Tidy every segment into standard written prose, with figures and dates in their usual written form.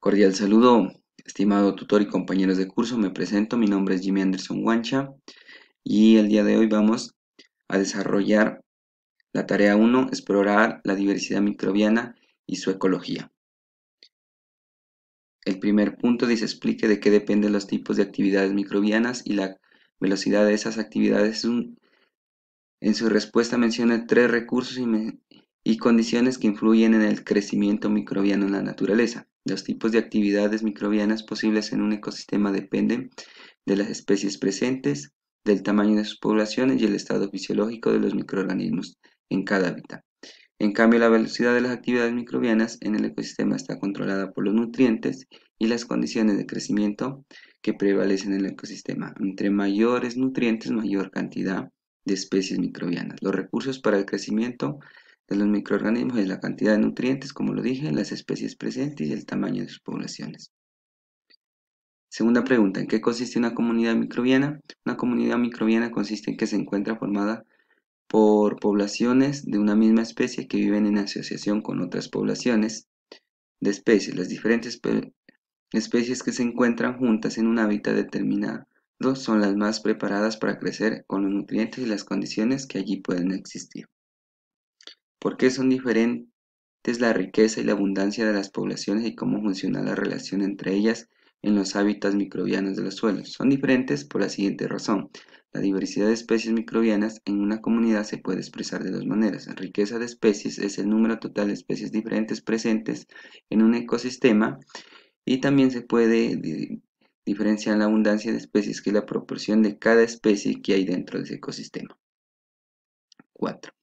Cordial saludo, estimado tutor y compañeros de curso. Me presento, mi nombre es Jimmy Anderson Wancha y el día de hoy vamos a desarrollar la tarea 1, explorar la diversidad microbiana y su ecología. El primer punto dice explique de qué dependen los tipos de actividades microbianas y la velocidad de esas actividades. En su respuesta menciona tres recursos y condiciones que influyen en el crecimiento microbiano en la naturaleza. Los tipos de actividades microbianas posibles en un ecosistema dependen de las especies presentes, del tamaño de sus poblaciones y el estado fisiológico de los microorganismos en cada hábitat. En cambio, la velocidad de las actividades microbianas en el ecosistema está controlada por los nutrientes y las condiciones de crecimiento que prevalecen en el ecosistema. Entre mayores nutrientes, mayor cantidad de especies microbianas. Los recursos para el crecimiento de los microorganismos es la cantidad de nutrientes, como lo dije, las especies presentes y el tamaño de sus poblaciones. Segunda pregunta, ¿en qué consiste una comunidad microbiana? Una comunidad microbiana consiste en que se encuentra formada por poblaciones de una misma especie que viven en asociación con otras poblaciones de especies. Las diferentes especies que se encuentran juntas en un hábitat determinado son las más preparadas para crecer con los nutrientes y las condiciones que allí pueden existir. ¿Por qué son diferentes la riqueza y la abundancia de las poblaciones y cómo funciona la relación entre ellas en los hábitats microbianos de los suelos? Son diferentes por la siguiente razón. La diversidad de especies microbianas en una comunidad se puede expresar de dos maneras. La riqueza de especies es el número total de especies diferentes presentes en un ecosistema y también se puede diferenciar la abundancia de especies, que es la proporción de cada especie que hay dentro de ese ecosistema. 4.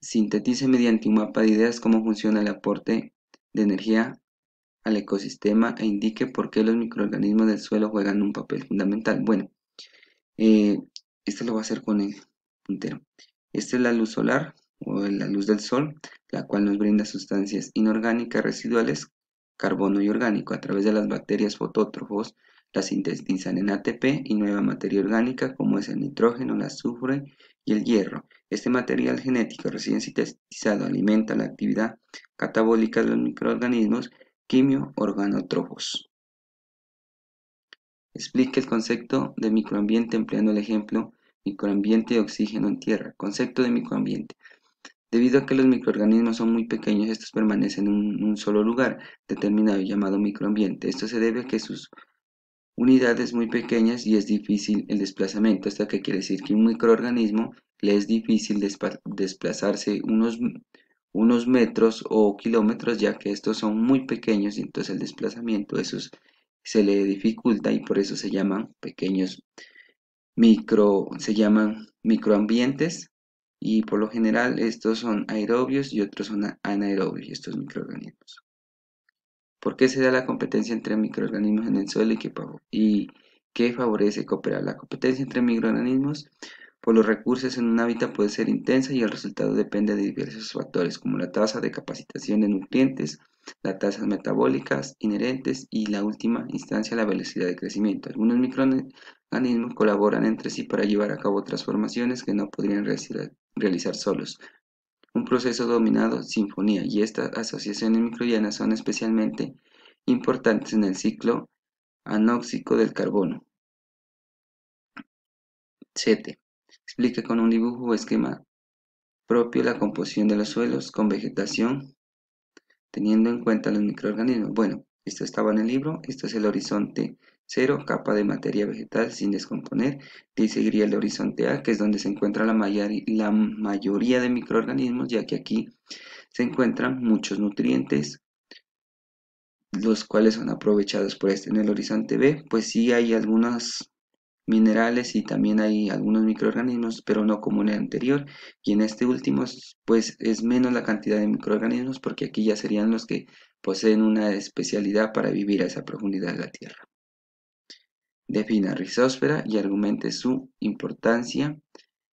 Sintetice mediante un mapa de ideas cómo funciona el aporte de energía al ecosistema e indique por qué los microorganismos del suelo juegan un papel fundamental. Bueno, eh, esto lo voy a hacer con el puntero. Esta es la luz solar o la luz del sol, la cual nos brinda sustancias inorgánicas residuales, carbono y orgánico. A través de las bacterias fotótrofos las sintetizan en ATP y nueva materia orgánica como es el nitrógeno, el azufre y el hierro. Este material genético recién sintetizado alimenta la actividad catabólica de los microorganismos quimio-organotrófos. Explique el concepto de microambiente empleando el ejemplo microambiente de oxígeno en tierra. Concepto de microambiente. Debido a que los microorganismos son muy pequeños, estos permanecen en un solo lugar determinado llamado microambiente. Esto se debe a que sus unidades muy pequeñas y es difícil el desplazamiento. ¿Esto qué quiere decir? Que un microorganismo le es difícil desplazarse unos metros o kilómetros, ya que estos son muy pequeños y entonces el desplazamiento se le dificulta y por eso se llaman se llaman microambientes, y por lo general estos son aerobios y otros son anaerobios, estos microorganismos. ¿Por qué se da la competencia entre microorganismos en el suelo y qué favorece cooperar? La competencia entre microorganismos por los recursos en un hábitat puede ser intensa y el resultado depende de diversos factores como la tasa de capacitación de nutrientes, las tasas metabólicas inherentes y la última instancia la velocidad de crecimiento. Algunos microorganismos colaboran entre sí para llevar a cabo transformaciones que no podrían realizar solos. Un proceso denominado sinfonía, y estas asociaciones microbianas son especialmente importantes en el ciclo anóxico del carbono. 7. Explica con un dibujo o esquema propio la composición de los suelos con vegetación, teniendo en cuenta los microorganismos. Bueno, esto estaba en el libro, esto es el horizonte 0, capa de materia vegetal sin descomponer. De ahí seguiría el horizonte A, que es donde se encuentra la mayoría de microorganismos, ya que aquí se encuentran muchos nutrientes, los cuales son aprovechados por este. En el horizonte B, pues sí hay algunos minerales y también hay algunos microorganismos, pero no como en el anterior. Y en este último, pues es menos la cantidad de microorganismos porque aquí ya serían los que poseen una especialidad para vivir a esa profundidad de la Tierra. Defina rizósfera y argumente su importancia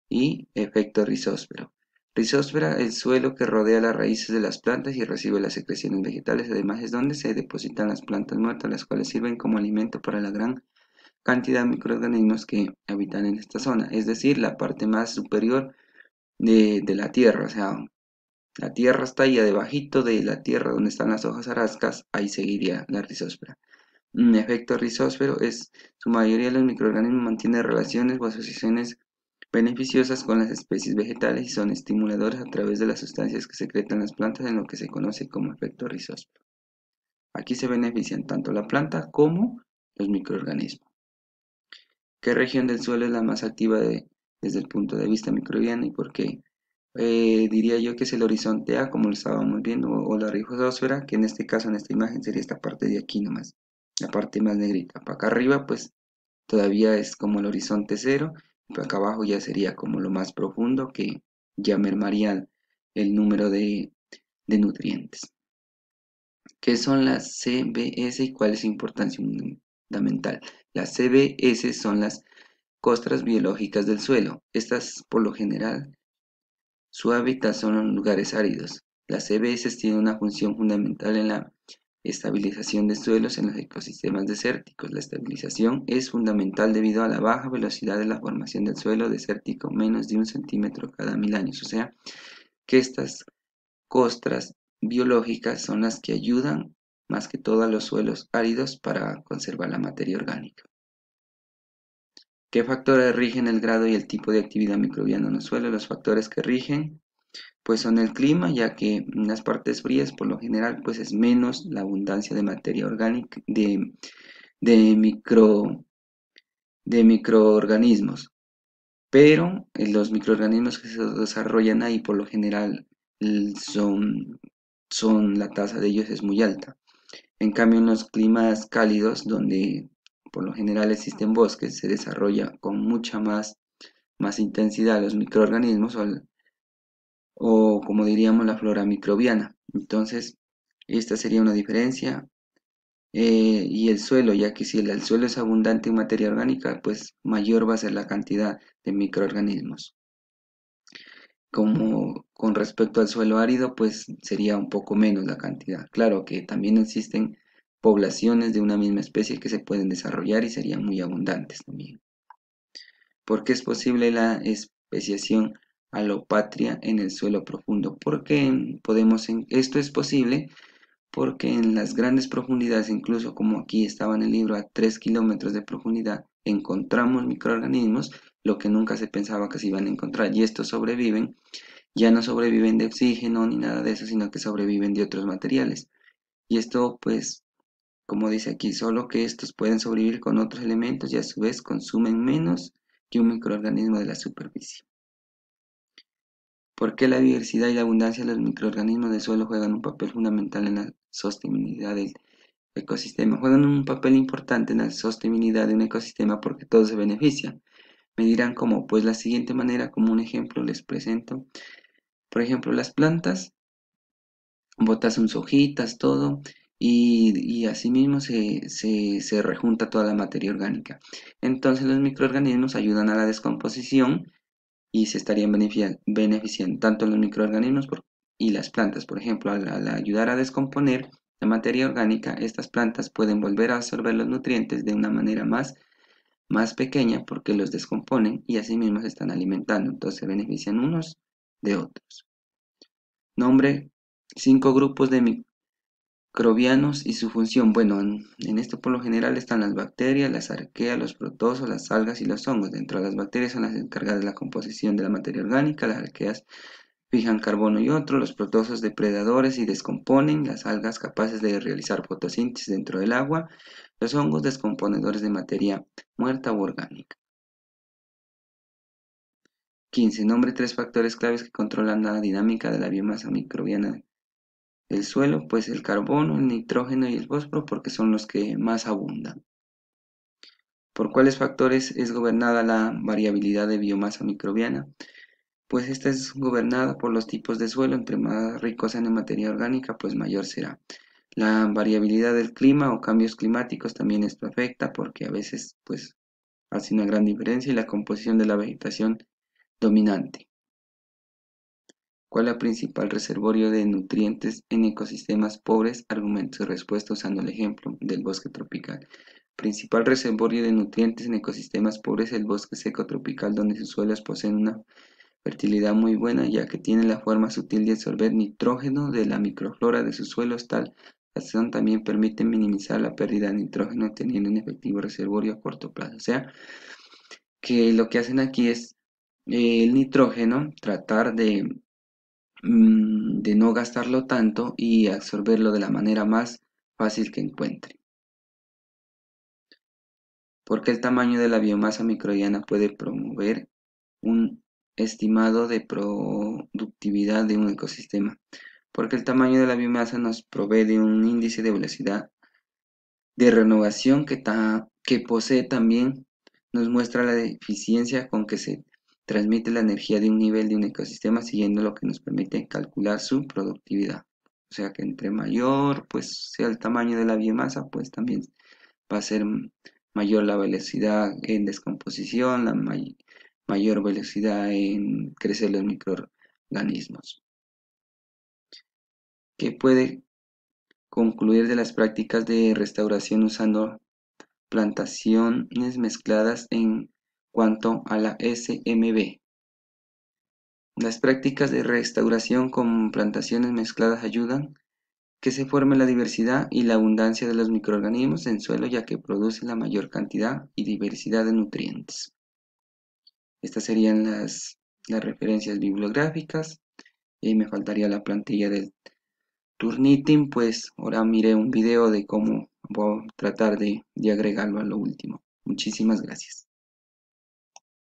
y efecto rizósfero. Rizósfera, el suelo que rodea las raíces de las plantas y recibe las secreciones vegetales, además es donde se depositan las plantas muertas, las cuales sirven como alimento para la gran cantidad de microorganismos que habitan en esta zona, es decir, la parte más superior de la tierra, o sea, La tierra está ahí debajito de la tierra donde están las hojas arascas, ahí seguiría la rizósfera. Un efecto rizósfero es su mayoría de los microorganismos mantienen relaciones o asociaciones beneficiosas con las especies vegetales y son estimuladores a través de las sustancias que secretan las plantas en lo que se conoce como efecto rizósfero. Aquí se benefician tanto la planta como los microorganismos. ¿Qué región del suelo es la más activa desde el punto de vista microbiano y por qué? Diría yo que es el horizonte A, como lo estábamos viendo, o la rizosfera, que en este caso, en esta imagen, sería esta parte de aquí nomás, la parte más negrita. Para acá arriba, pues todavía es como el horizonte cero, y para acá abajo ya sería como lo más profundo, que ya mermaría el número de nutrientes. ¿Qué son las CBS y cuál es su importancia fundamental? Las CBS son las costras biológicas del suelo. Estas, por lo general, su hábitat son los lugares áridos. Las CBS tienen una función fundamental en la estabilización de suelos en los ecosistemas desérticos. La estabilización es fundamental debido a la baja velocidad de la formación del suelo desértico, menos de 1 centímetro cada 1000 años. O sea, que estas costras biológicas son las que ayudan más que todo a los suelos áridos para conservar la materia orgánica. ¿Qué factores rigen el grado y el tipo de actividad microbiana en los suelos? Los factores que rigen pues son el clima, ya que en las partes frías por lo general pues es menos la abundancia de materia orgánica, de, micro, de microorganismos, pero los microorganismos que se desarrollan ahí por lo general son la tasa de ellos es muy alta. En cambio en los climas cálidos donde por lo general existen bosques se desarrolla con mucha más intensidad los microorganismos o como diríamos la flora microbiana. Entonces, esta sería una diferencia. Y el suelo, ya que si el suelo es abundante en materia orgánica, pues mayor va a ser la cantidad de microorganismos. Como con respecto al suelo árido, pues sería un poco menos la cantidad. Claro que también existen poblaciones de una misma especie que se pueden desarrollar y serían muy abundantes también. ¿Por qué es posible la especiación alopatria en el suelo profundo? Porque esto es posible porque en las grandes profundidades, incluso como aquí estaba en el libro, a 3 kilómetros de profundidad, encontramos microorganismos, lo que nunca se pensaba que se iban a encontrar, y estos sobreviven, ya no sobreviven de oxígeno ni nada de eso, sino que sobreviven de otros materiales. Y esto, pues, como dice aquí, solo que estos pueden sobrevivir con otros elementos y a su vez consumen menos que un microorganismo de la superficie. ¿Por qué la diversidad y la abundancia de los microorganismos del suelo juegan un papel fundamental en la sostenibilidad del ecosistema? Juegan un papel importante en la sostenibilidad de un ecosistema porque todos se benefician. Me dirán cómo, pues la siguiente manera, como un ejemplo les presento. Por ejemplo, las plantas botan sus hojitas, todo, y asimismo se rejunta toda la materia orgánica. Entonces los microorganismos ayudan a la descomposición y se estarían beneficiando tanto los microorganismos y las plantas. Por ejemplo, al ayudar a descomponer la materia orgánica, estas plantas pueden volver a absorber los nutrientes de una manera más pequeña porque los descomponen y asimismo se están alimentando. Entonces se benefician unos de otros. Nombre 5 grupos de microbianos y su función. Bueno, en esto por lo general están las bacterias, las arqueas, los protozoos, las algas y los hongos. Dentro de las bacterias son las encargadas de la composición de la materia orgánica, las arqueas fijan carbono y otro, los protozoos depredadores y descomponen, las algas capaces de realizar fotosíntesis dentro del agua, los hongos descomponedores de materia muerta u orgánica. 15. Nombre 3 factores claves que controlan la dinámica de la biomasa microbiana del suelo, pues el carbono, el nitrógeno y el fósforo, porque son los que más abundan. ¿Por cuáles factores es gobernada la variabilidad de biomasa microbiana? Pues esta es gobernada por los tipos de suelo, entre más ricos sean en materia orgánica, pues mayor será. La variabilidad del clima o cambios climáticos también esto afecta porque a veces pues hace una gran diferencia y la composición de la vegetación dominante. ¿Cuál es el principal reservorio de nutrientes en ecosistemas pobres? Argumentos y respuesta usando el ejemplo del bosque tropical. Principal reservorio de nutrientes en ecosistemas pobres es el bosque seco tropical donde sus suelos poseen una fertilidad muy buena, ya que tiene la forma sutil de absorber nitrógeno de la microflora de sus suelos. Tal acción también permite minimizar la pérdida de nitrógeno, teniendo un efectivo reservorio a corto plazo. O sea, que lo que hacen aquí es el nitrógeno, tratar de no gastarlo tanto y absorberlo de la manera más fácil que encuentre. Porque el tamaño de la biomasa microbiana puede promover un estimado de productividad de un ecosistema. Porque el tamaño de la biomasa nos provee de un índice de velocidad de renovación que posee también, nos muestra la eficiencia con que se transmite la energía de un nivel de un ecosistema, siguiendo lo que nos permite calcular su productividad. O sea que entre mayor pues sea el tamaño de la biomasa, pues también va a ser mayor la velocidad en descomposición, la mayor velocidad en crecer los microorganismos. ¿Qué puede concluir de las prácticas de restauración usando plantaciones mezcladas en cuanto a la SMB? Las prácticas de restauración con plantaciones mezcladas ayudan que se forme la diversidad y la abundancia de los microorganismos en suelo, ya que produce la mayor cantidad y diversidad de nutrientes. Estas serían las referencias bibliográficas. Y me faltaría la plantilla del Turnitin, pues ahora miré un video de cómo voy a tratar de agregarlo a lo último. Muchísimas gracias.